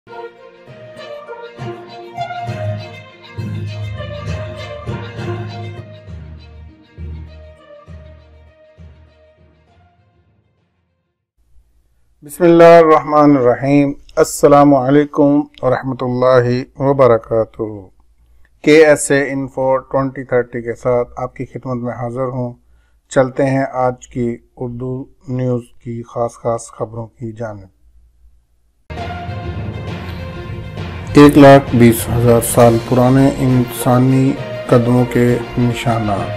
बिस्मिल्लाहिर्रहमानिर्रहीम। अस्सलाम वालेकुम वरहमत उल्लाहि वबरकातुह। KSA Info 2030 के साथ आपकी खिदमत में हाजिर हूँ। चलते हैं आज की उर्दू न्यूज़ की खास खबरों की जानिब। 1,20,000 साल पुराने इंसानी कदमों के निशानात।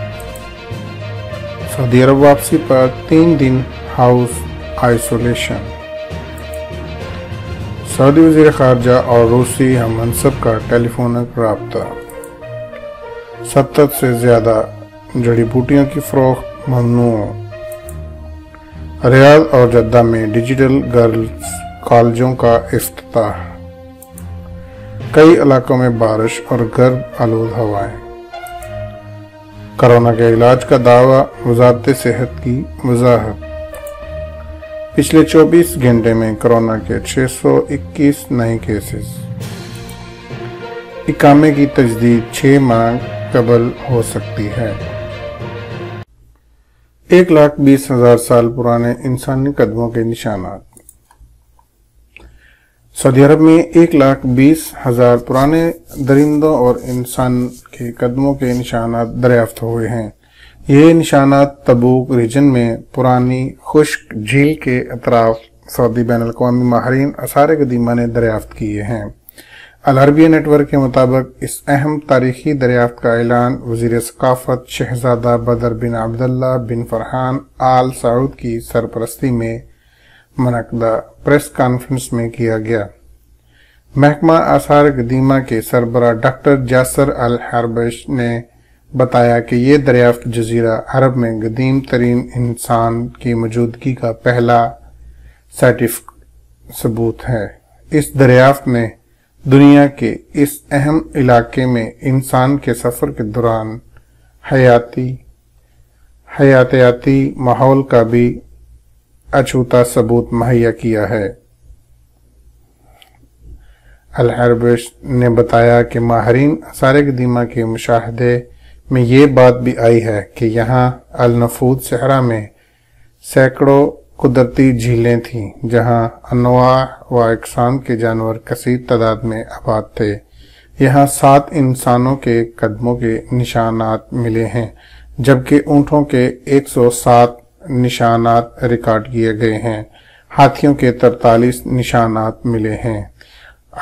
सऊदी अरब वापसी पर 3 दिन हाउस आइसोलेशन। सऊदी वज़ीर ख़ारजा और रूसी हम मनसब का टेलीफोनिक राब्ता। 70 से ज़्यादा जड़ी बूटियों की फ़रोख्त ममनू। रियाद और जद्दा में डिजिटल गर्ल्स कॉलेजों का इफ्तिताह। कई इलाकों में बारिश और गर्द आलूद हवाएं। कोरोना के इलाज का दावा, वज़ारत सेहत की वजाहत। पिछले 24 घंटे में कोरोना के 621 नए केसेस। इकामे की तजदीद 6 माह कबल हो सकती है। 1,20,000 साल पुराने इंसानी कदमों के निशानात। सऊदी अरब में 1,20,000 पुराने दरिंदों और इंसान के कदमों के निशानात दरियाफ्त हुए हैं। ये निशानात तबूक रीजन में पुरानी खुश्क झील के अतराफ सऊदी बैनुल-अक़वामी माहिरीन आसार कदीमा ने दरियाफ्त किए हैं। अल अरबिया नेटवर्क के मुताबिक इस अहम तारीखी दरियाफ्त का ऐलान वज़ीर सकाफत शहजादा बदर बिन अब्दुल्लाह बिन फरहान आल सऊद की सरपरस्ती में मुनक़दा प्रेस कॉन्फ्रेंस में किया गया। महकमा आसार कदीमा के सरबराह डॉक्टर जासर अल हरबश ने बताया कि ये दरियाफ्त जजीरा अरब में कदीम तरीन इंसान की मौजूदगी का पहला सर्टिफिकेट सबूत है। इस दरियाफ्त ने दुनिया के इस अहम इलाके में इंसान के सफर के दौरान हयातियाती माहौल का भी अछूता सबूत मुहैया किया है। अल हरबश ने बताया कि माहिरीन आसार कदीमा के मुशाहदे में ये बात भी आई है कि यहाँ अल नफूद सहरा में सैकड़ों कुदरती झीलें थीं जहाँ अनवा व अक़साम के जानवर कसीर तादाद में आबाद थे। यहाँ 7 इंसानों के कदमों के निशानात मिले हैं, जबकि ऊँटों के 107 निशानात रिकॉर्ड किए गए हैं। हाथियों के 43 निशानात मिले हैं।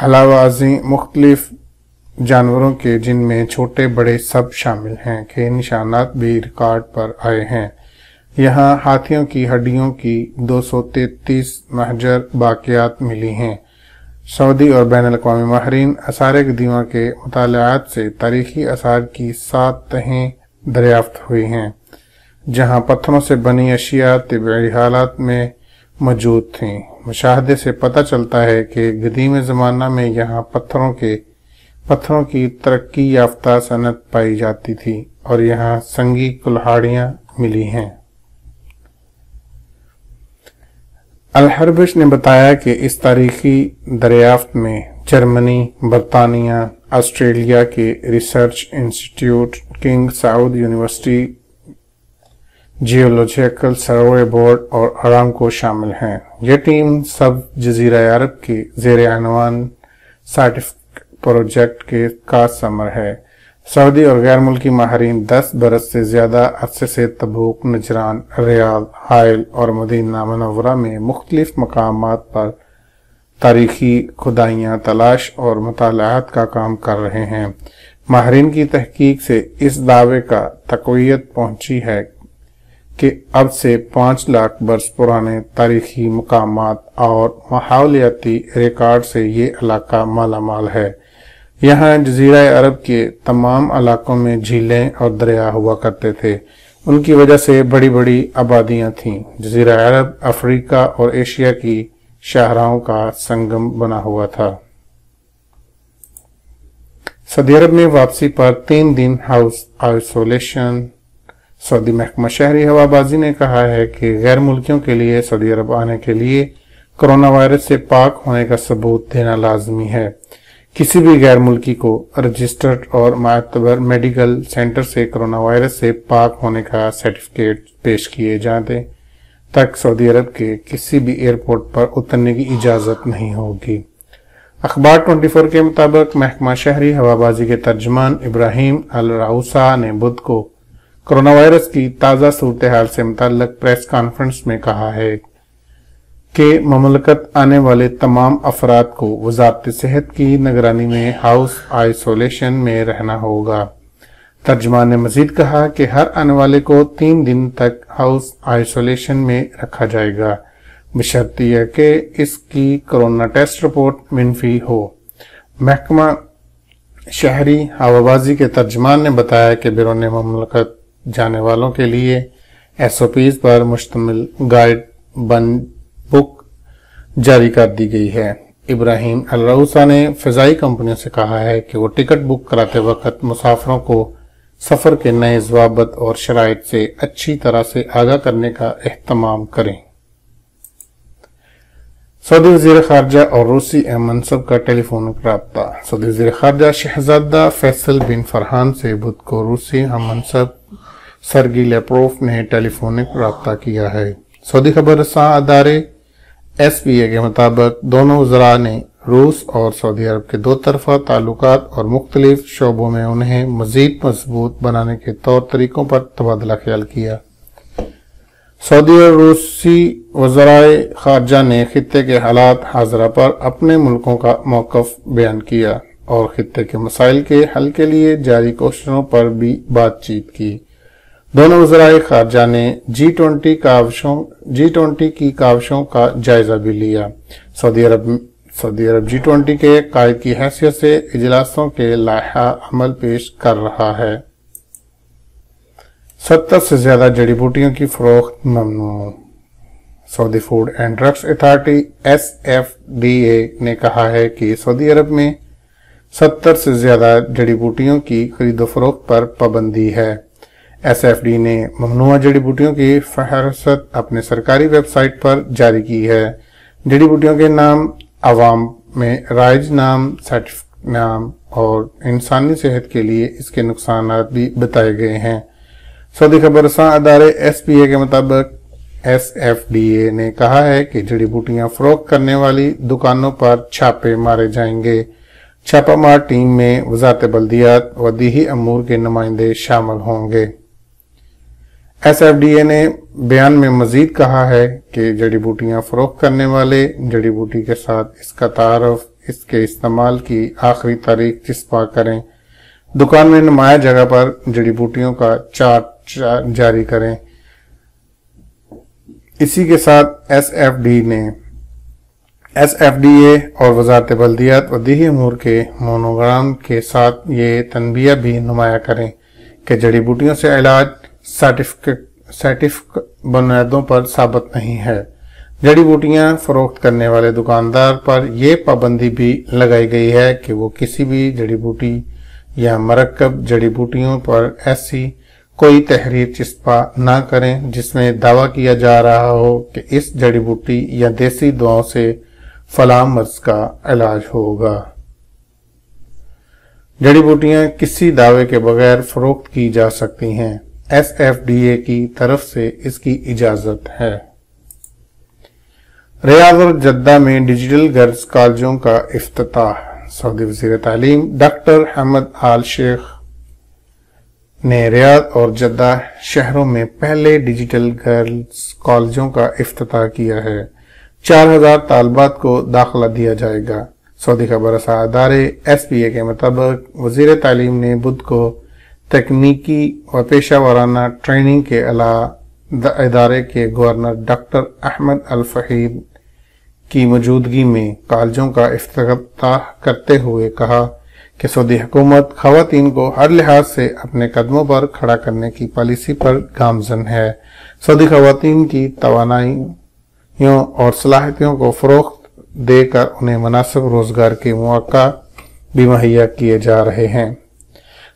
अलावाज़ी मुख्तलिफ जानवरों के, जिनमें छोटे बड़े सब शामिल हैं, के निशानात भी रिकॉर्ड पर आए हैं। यहाँ हाथियों की हड्डियों की 233 महजर बाक़ियात मिली हैं। सऊदी और बैनुल-अक़वामी माहिरीन आसार कदीमा के मुतालात से तारीखी आसार की 7 तहें दरियाफ्त हुई हैं, जहाँ पत्थरों से बनी अशिया तिबई हालात में मौजूद थीं। मुशाहदे से पता चलता है कि कदीम ज़माना में यहाँ पत्थरों की तरक्की याफ्ता सनत पाई जाती थी और यहाँ संगी कुल्हाड़ियाँ मिली हैं। अल हरबश ने बताया कि इस तारीखी दरियाफ्त में जर्मनी, बरतानिया, ऑस्ट्रेलिया के research institute, King Saud University, geological survey board और अरामको शामिल हैं। यह टीम सब जजीरा अरब के ज़ेर अनवान सर्टिफिकेट प्रोजेक्ट का समर है। सऊदी और गैर मुल्की माहिरीन 10 बरस से ज्यादा अरसे से तबूक, नजरान, रियाद, हाइल और मदीना मुनव्वरा में मुख्तलिफ मकामात पर तारीखी खुदाइयाँ, तलाश और मुतालात का काम कर रहे हैं। माहिरीन की तहकीक से इस दावे का तक़वियत पहुंची है कि अब से 5 लाख बरस पुराने तारीखी मकामात और माहौलियाती रिकॉर्ड से ये इलाका मालामाल है। यहाँ जजीरा अरब के तमाम इलाकों में झीलें और दरिया हुआ करते थे। उनकी वजह से बड़ी बड़ी आबादियाँ थीं। जजीरा अरब अफ्रीका और एशिया की शाहराहों का संगम बना हुआ था। सऊदी अरब में वापसी पर 3 दिन हाउस आइसोलेशन। सऊदी महकमा शहरी हवाबाजी ने कहा है कि गैर मुल्कियों के लिए सऊदी अरब आने के लिए कोरोना वायरस से पाक होने का सबूत देना लाजमी है। किसी भी गैर मुल्की को रजिस्टर्ड और मातबर मेडिकल सेंटर से कोरोना वायरस से पाक होने का सर्टिफिकेट पेश किए जाने तक सऊदी अरब के किसी भी एयरपोर्ट पर उतरने की इजाज़त नहीं होगी। अखबार 24 के मुताबिक महकमा शहरी हवाबाजी के तर्जमान इब्राहिम अल राउसा ने बुध को कोरोना वायरस की ताज़ा सूरत हाल से मुतल्लिक प्रेस कॉन्फ्रेंस में कहा है कि ममलकत आने वाले तमाम अफराद को वजारत सेहत की निगरानी में हाउस आइसोलेशन में रहना होगा। तर्जमान ने मजीद कहा कि हर आने वाले को 3 दिन तक हाउस आइसोलेशन में रखा जाएगा, बशर्ते यह कि इसकी कोरोना टेस्ट रिपोर्ट मनफी हो। महकमा शहरी हवाबाजी के तर्जमान ने बताया कि बैरून ममलकत जाने वालों के लिए SOPs पर मुश्तमिल गाइड बुक जारी कर दी गई है। इब्राहिम अल राउसा ने फ़िज़ाई कंपनियों से कहा है कि वो टिकट बुक कराते वक्त मुसाफिरों को सफ़र के नए ज़वाबित और शराइत से अच्छी तरह से आगाह करने का एहतमाम करें। सऊदी वज़ीर ख़ारजा और रूसी अहम मनसब का टेलीफोनिक राब्ता। सऊदी वज़ीर ख़ारजा शहज़ादा फैसल बिन फरहान से बुध को रूसी अहम मनसब सरगी लेप्रोफ ने टेलीफोनिक राब्ता किया है। सऊदी खबर रसां अदारे SPA के मुताबिक दोनों वज़रा ने रूस और सऊदी अरब के दो तरफा ताल्लुकात और मुख्तलिफ शोबों में उन्हें मजीद मजबूत बनाने के तौर तरीकों पर तबादला ख्याल किया। सऊदी और रूसी वज़राए ख़ारजा ने खित्ते के हालात हाज़रा पर अपने मुल्कों का मौक़िफ़ बयान किया और खित्ते के मसाइल के हल के लिए जारी कोशिशों पर भी बातचीत की। दोनों वज़राए ख़ारजा ने G20 की काविशों का जायजा भी लिया। सऊदी अरब G20 के कायद की हैसियत से इजलासों के लाइहा अमल पेश कर रहा है। 70 से ज्यादा जड़ी बूटियों की फरोख्त ममनू। Saudi food and drugs authority SFDA ने कहा है कि सऊदी अरब में 70 से ज्यादा जड़ी बूटियों की खरीदो फरोख्त पर पाबंदी है। SFD ने ममनुआ जड़ी बूटियों की फहरिस्त अपने सरकारी वेबसाइट पर जारी की है। जड़ी बूटियों के नाम, अवाम में राइज नाम, सर्टिफिकेट नाम और इंसानी सेहत के लिए इसके नुकसानात भी बताए गए हैं। सऊदी खबरसां अदारे SPA के मुताबिक SFDA ने कहा है कि जड़ी बूटियां फरोख्त करने वाली दुकानों पर छापे मारे जाएंगे। छापामार टीम में वजारत बल्दियात व दीही अमूर के नुमाइंदे शामिल होंगे। SFDA ने बयान में मजीद कहा है कि जड़ी बूटियां फरोख्त करने वाले जड़ी बूटी के साथ इसका तारुफ, इसके इस्तेमाल की आखिरी तारीख चिस्पा करें, दुकान में नुमाया जगह पर जड़ी बूटियों का चार्ट जारी करें। इसी के साथ SFDA और वजारत बल्दियात व दीही अमूर के मोनोग्राम के साथ ये तनबिया भी नुमाया करें कि जड़ी बूटियों से इलाज सर्टिफिकेट बुनियादों पर साबित नहीं है। जड़ी बूटियां फरोख्त करने वाले दुकानदार पर यह पाबंदी भी लगाई गई है कि वो किसी भी जड़ी बूटी या मरकब जड़ी बूटियों पर ऐसी कोई तहरीर चिस्पा ना करें जिसमें दावा किया जा रहा हो कि इस जड़ी बूटी या देसी दवाओं से फलां मर्ज का इलाज होगा। जड़ी बूटियां किसी दावे के बगैर फरोख्त की जा सकती हैं। SFDA की तरफ से इसकी इजाजत है। रियाद और जद्दा में डिजिटल गर्ल्स कॉलेजों का इफ्तिताह। सऊदी वज़ीर तालीम डॉक्टर हमद आल शेख ने रियाद और जद्दा शहरों में पहले डिजिटल गर्ल्स कॉलेजों का इफ्तिताह किया है। 4000 तालबात को दाखिला दिया जाएगा। सऊदी खबरसां अदारे SPA के मुताबिक वज़ीर तालीम ने बुध को तकनीकी व पेशा वाराना ट्रेनिंग के अलावा इदारे के गवर्नर डॉक्टर अहमद अल फहीद की मौजूदगी में कॉलेजों का इफ्तिताह करते हुए कहा कि सऊदी हुकूमत खवातीन को हर लिहाज से अपने कदमों पर खड़ा करने की पॉलिसी पर गामजन है। सऊदी खवातीन की तवानाइयों और सलाहियतों को फरोख्त देकर उन्हें मुनासिब रोजगार के मौका भी मुहैया किए जा रहे हैं।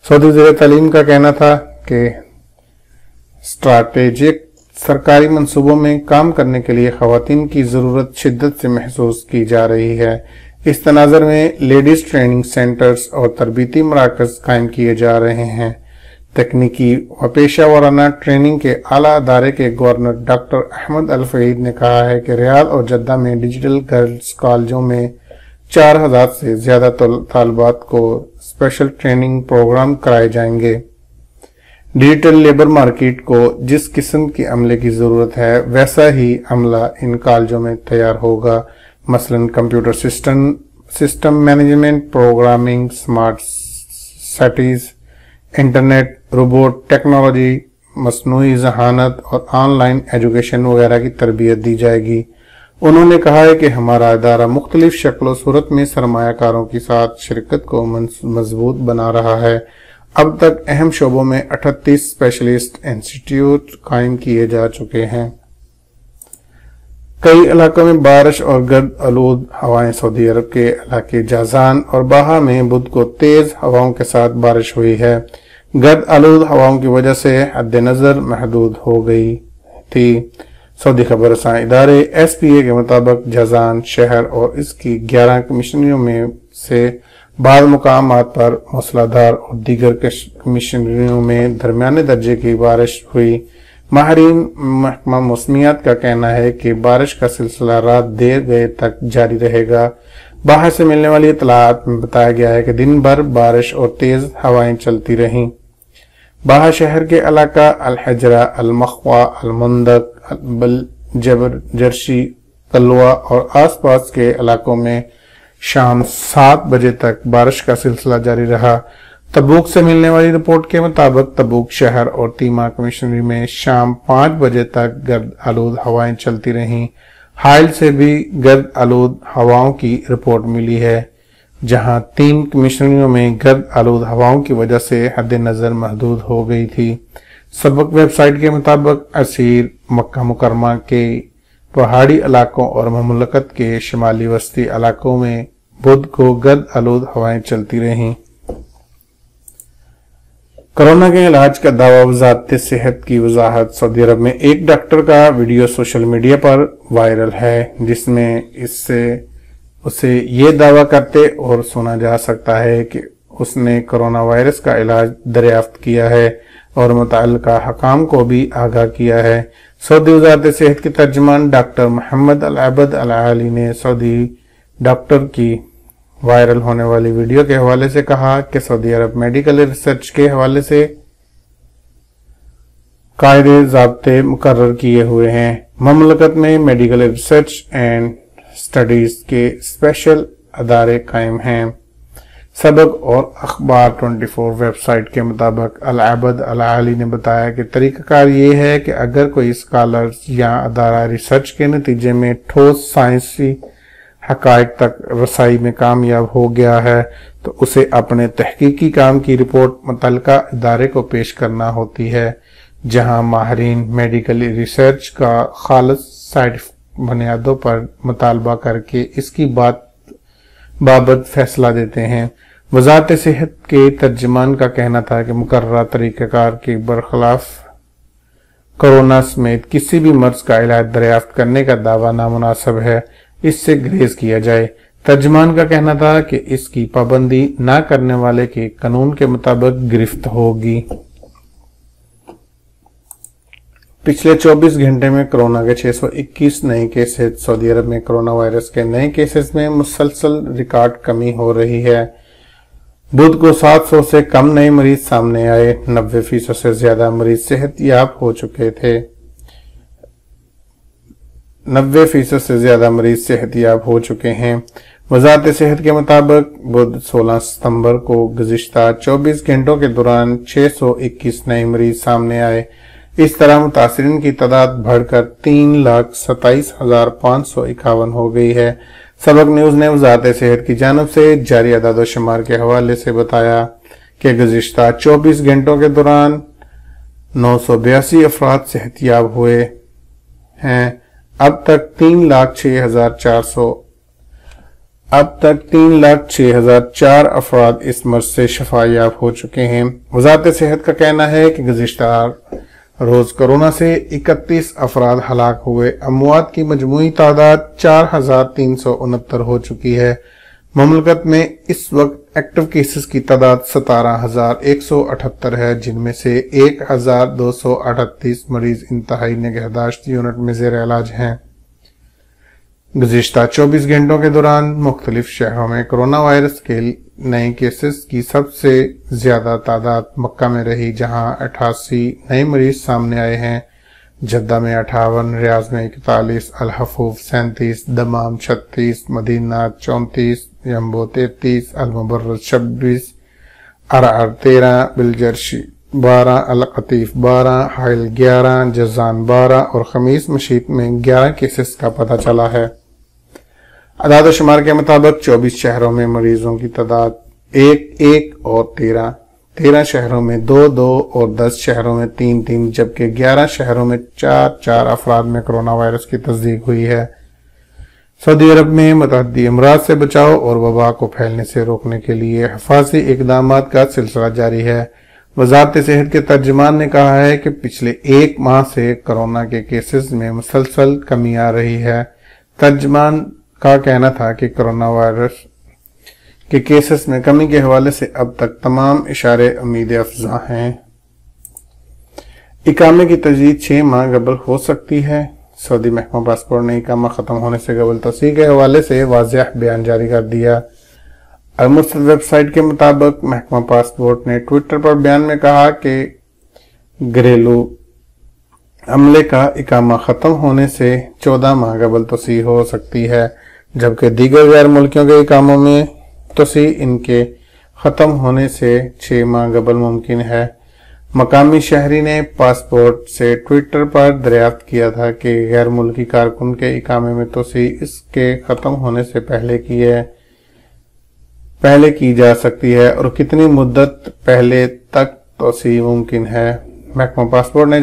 सऊदी वज़ीर तालीम का कहना था कि स्ट्रैटेजिक सरकारी मंसूबों में काम करने के लिए खवातीन की ज़रूरत शिद्दत से महसूस की जा रही है। इस तनाज़र में लेडीज़ ट्रेनिंग सेंटर्स और तरबीती मराकज़ कायम किए जा रहे हैं। तकनीकी व पेशा वाराना ट्रेनिंग के आला अदारे के गवर्नर डॉक्टर अहमद अल फईद ने कहा है कि रियाद और जद्दा में डिजिटल गर्ल्स कॉलेजों में 4000 से ज्यादा तालिबात को स्पेशल ट्रेनिंग प्रोग्राम कराए जाएंगे। डिजिटल लेबर मार्केट को जिस किस्म की अमले की जरूरत है वैसा ही अमला इन कॉलेजों में तैयार होगा। मसलन computer system management, programming, smart cities, internet, robot technology, मसनूई ज़हानत और ऑनलाइन एजुकेशन वगैरह की तरबियत दी जाएगी। उन्होंने कहा है कि हमारा इदारा मुख्तलिफ शक्ल सूरत में सरमायाकारों के साथ शिरकत को मजबूत बना रहा है। अब तक अहम शोबों में 38 स्पेशलिस्ट इंस्टीट्यूट कायम किए जा चुके हैं। कई इलाकों में बारिश और गर्द आलूद हवाएं। सऊदी अरब के इलाके जाजान और बाहा में बुध को तेज हवाओं के साथ बारिश हुई है। गर्द आलूद हवाओं की वजह से हद नजर महदूद हो गई थी। सऊदी खबर रसां इदारे SPA के मुताबिक जाजान शहर और इसकी 11 कमिश्नरियों में से बाद मुकामात पर मूसलाधार और दीगर कमिश्नरियों में दरमियाने दर्जे की बारिश हुई। माहरीन महकमा मौसमियात का कहना है कि बारिश का सिलसिला रात देर गए तक जारी रहेगा। बाहर से मिलने वाली इतलात में बताया गया है कि दिन भर बारिश और तेज हवाएं चलती रहीं। बाहा शहर के इलाका अल-हजरा, अल-मखवा, अल-मुंदक, जरशी, कलवा और आसपास के इलाकों में शाम 7 बजे तक बारिश का सिलसिला जारी रहा। तबूक से मिलने वाली रिपोर्ट के मुताबिक तबूक शहर और तीमा कमिश्नरी में शाम 5 बजे तक गर्द आलूद हवाएं चलती रहीं। हाइल से भी गर्द आलूद हवाओं की रिपोर्ट मिली है, जहां 3 कमिश्नरियों में गर्द आलूद हवाओं की वजह से हद नजर महदूद हो गई थी। सबक वेबसाइट के मुताबिक असीर, मक्का मुकरमा के पहाड़ी इलाकों और मुमलकत के शुमाली वस्ती इलाकों में बुध को गर्द आलूद हवाएं चलती रहीं। कोरोना के इलाज का दावा। वज़ारत सेहत की वजाहत। सऊदी अरब में एक डॉक्टर का वीडियो सोशल मीडिया पर वायरल है, जिसमें इससे उसे ये दावा करते और सुना जा सकता है कि उसने कोरोना वायरस का इलाज दरियाफ्त किया है और मुतअल्लिका हकाम को भी आगाह किया है। सऊदी वज़ारत सेहत के तर्जुमान डॉक्टर मोहम्मद अल-अबद अल-आली ने सऊदी डॉक्टर की वायरल होने वाली वीडियो के हवाले से कहा कि सऊदी अरब मेडिकल रिसर्च के हवाले से कायदे ज़ाब्ते मुकर्रर किए हुए हैं। ममलकत में मेडिकल रिसर्च एंड स्टडीज के स्पेशल अदारे कायम हैं। सबक और अखबार 24 वेबसाइट के मुताबिक अल-अबद अल-आली ने बताया कि तरीकाकार ये है कि अगर कोई स्कॉलर या अदारा रिसर्च के नतीजे में ठोस साइंसी हकायक तक रसाई में कामयाब हो गया है तो उसे अपने तहकीकी काम की रिपोर्ट मुतल्लिका इदारे को पेश करना होती है, जहां माहरीन मेडिकल रिसर्च का खालिस साइंटिफिक बुनियादों पर मुतालबा करके इसकी बाबत फैसला देते हैं। वज़ारत सेहत के तर्जुमान का कहना था कि मुकर्ररा तरीक़ाकार के बरखिलाफ कोरोना समेत किसी भी मर्ज का इलाज दरियाफ्त करने का दावा नामुनासिब है, इससे ग्रेज किया जाए। तर्जुमान का कहना था कि इसकी पाबंदी न करने वाले के कानून के मुताबिक गिरफ्त होगी। पिछले 24 घंटे में कोरोना के 621 नए केसेस। सऊदी अरब में कोरोना वायरस के नए केसेस में मुसलसल रिकॉर्ड कमी हो रही है। बुध को 700 से कम नए मरीज सामने आए। 90% से ज्यादा मरीज सेहतयाब हो चुके थे। 90% से ज्यादा मरीज सेहतयाब हो चुके हैं। वज़ारत सेहत के मुताबिक बुध 16 सितंबर को गुज़िश्ता 24 घंटों के दौरान 621 नए मरीज सामने आए। इस तरह मुतासिरीन की तादाद बढ़कर 3,27,551 हो गई है। सबक न्यूज ने वज़ारत सेहत की जानिब से जारी अदाद शुमार के हवाले से बताया कि गुज़िश्ता 24 घंटों के दौरान 982 अफराद सेहतयाब हुए हैं। अब तक 3,06,004 अफराद इस मर्ज से शफायाब हो चुके हैं। वज़ारत सेहत का कहना है कि गुज़िश्ता روز کورونا سے 31 افراد ہلاک ہوئے، اموات کی مجموعی تعداد 4369 ہو چکی ہے۔ مملکت میں اس وقت ایکٹیو کیسز کی تعداد 17,178 ہے، جن میں سے 1,238 مریض انتہائی نگہداشت یونٹ میں زیر علاج ہیں۔ گزشتہ 24 گھنٹوں کے دوران مختلف شہروں میں کرونا وائرس کے نئے کیسز کی سب سے زیادہ تعداد مکہ میں رہی، جہاں 88 نئے مریض سامنے آئے ہیں۔ جدہ میں 58، ریاض میں 41، الحفوف 37، دمام 36، مدینہ 34، یمبو 33، المبرز 26، عرعر 13، بلجرش 12، القطیف 12، حائل 11، جزان 12 اور خمیس مشیط میں 11 کیسز کا پتہ چلا ہے۔ اعداد و شمار کے مطابق 24 شہروں میں مریضوں کی تعداد 1 اور 13 شہروں میں 2 اور 10 شہروں میں 3 جبکہ 11 شہروں میں 4 افراد میں کرونا وائرس کی تصدیق ہوئی ہے۔ سعودی عرب میں متعدی امراض سے بچاؤ اور وبا کو پھیلنے سے روکنے کے لیے حفاظتی اقدامات کا سلسلہ جاری ہے۔ وزارت صحت کے ترجمان نے کہا ہے کہ پچھلے 1 ماہ سے کرونا کے کیسز میں مسلسل کمی آ رہی ہے۔ ترجمان کا کہنا تھا کہ کرونا وائرس کے کیسز میں کمی کے حوالے سے اب تک تمام اشارے امید افزا ہیں۔ اقامے کی تجدید 6 ماہ قبل ہو سکتی ہے۔ سعودی محکمہ پاسپورٹ نے اقامہ ختم ہونے سے قبل توسیع کے حوالے سے واضح بیان جاری کر دیا۔ المرسل ویب سائٹ کے مطابق محکمہ پاسپورٹ نے ٹویٹر پر بیان میں کہا کہ گھریلو عملے کا اقامہ ختم ہونے سے 14 ماہ قبل توسیع ہو سکتی ہے، جبکہ دیگر غیر ملکیوں کے اقاموں میں توسیع ان کے ختم ہونے سے 6 ماہ قبل ممکن ہے۔ مقامی شہری نے پاسپورٹ سے ٹویٹر پر دریافت کیا تھا کہ غیر ملکی کارکن کے اقامے میں توسیع اس کے ختم ہونے سے پہلے کی جا سکتی ہے اور کتنی مدت پہلے تک توسیع ممکن ہے۔ محکمہ پاسپورٹ نے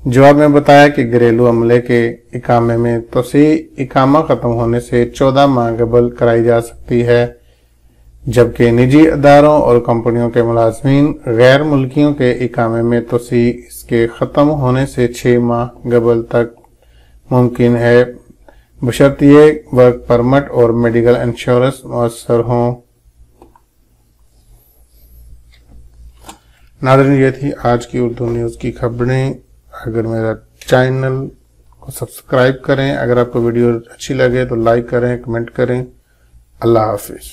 جواب میں بتایا کہ گھریلو عملے کے اقامے میں توسیع اقامہ ختم ہونے سے 14 ماہ قبل کرائی جا سکتی ہے، جبکہ نجی اداروں اور کمپنیوں کے ملازمین غیر ملکیوں کے اقامے میں توسیع اس کے ختم ہونے سے 6 ماہ قبل تک ممکن ہے، بشرط یہ ورک پرمٹ اور میڈیکل انشورنس مؤثر ہوں۔ ناظرین، یہ تھی آج کی اردو نیوز کی خبریں۔ اگر میرا چینل کو سبسکرائب کریں، اگر آپ کو ویڈیو اچھی لگے تو لائک کریں، کمنٹ کریں۔ اللہ حافظ۔